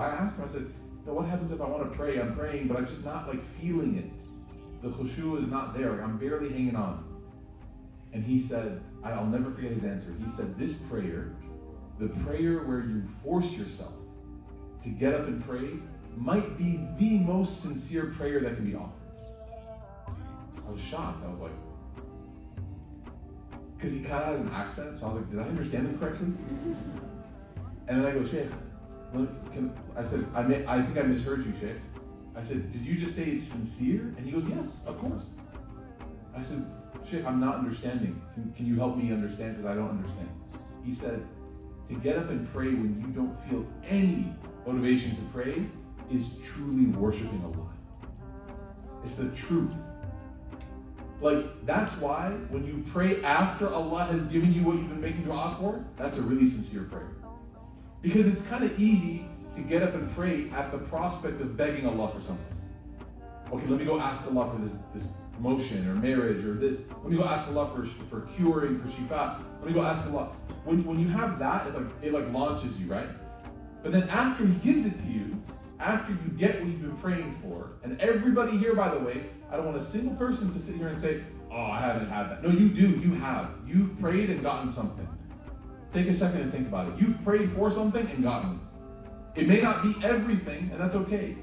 I asked him, I said, no, what happens if I want to pray? I'm praying, but I'm just not like feeling it. The khushu is not there. Like, I'm barely hanging on. And he said, I'll never forget his answer. He said, this prayer, the prayer where you force yourself to get up and pray, might be the most sincere prayer that can be offered. I was shocked. I was like, because he kind of has an accent, so I was like, did I understand him correctly? And then I go, Sheikh, I said, I think I misheard you, Sheikh. I said, did you just say it's sincere? And he goes, yes, of course. I said, Sheikh, I'm not understanding. Can you help me understand? Because I don't understand. He said, to get up and pray when you don't feel any motivation to pray is truly worshiping Allah. It's the truth. Like, that's why when you pray after Allah has given you what you've been making dua for, that's a really sincere prayer. Because it's kind of easy to get up and pray at the prospect of begging Allah for something. Okay, let me go ask Allah for this promotion or marriage or this. Let me go ask Allah for curing, for shifa. Let me go ask Allah. When you have that, it launches you, right? But then after He gives it to you, after you get what you've been praying for, and everybody here, by the way, I don't want a single person to sit here and say, oh, I haven't had that. No, you do, you have. You've prayed and gotten something. Take a second and think about it. You've prayed for something and gotten it. It may not be everything, and that's okay.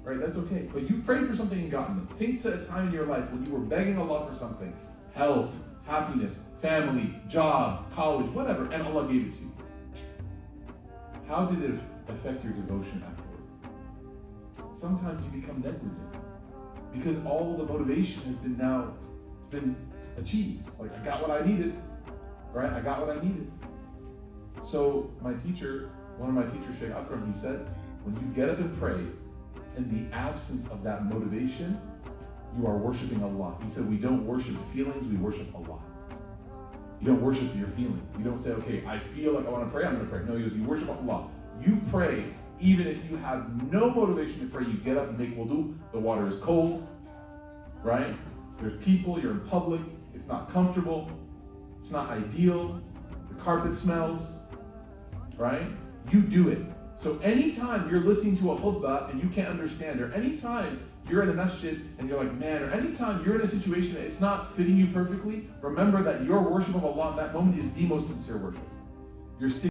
Right, that's okay. But you've prayed for something and gotten it. Think to a time in your life when you were begging Allah for something. Health, happiness, family, job, college, whatever, and Allah gave it to you. How did it affect your devotion afterwards? Sometimes you become negligent because all the motivation has been achieved. Like, I got what I needed, right? I got what I needed. So one of my teachers, Sheikh Akram, he said, when you get up and pray, in the absence of that motivation, you are worshiping Allah. He said, we don't worship feelings, we worship Allah. You don't worship your feeling. You don't say, okay, I feel like I want to pray, I'm going to pray. No, he goes, you worship Allah. You pray even if you have no motivation to pray. You get up and make wudu. The water is cold, right? There's people, you're in public, it's not comfortable, it's not ideal, the carpet smells, right? You do it. So anytime you're listening to a khutbah and you can't understand, or anytime you're in a masjid and you're like, man, or anytime you're in a situation that it's not fitting you perfectly, remember that your worship of Allah in that moment is the most sincere worship. You're still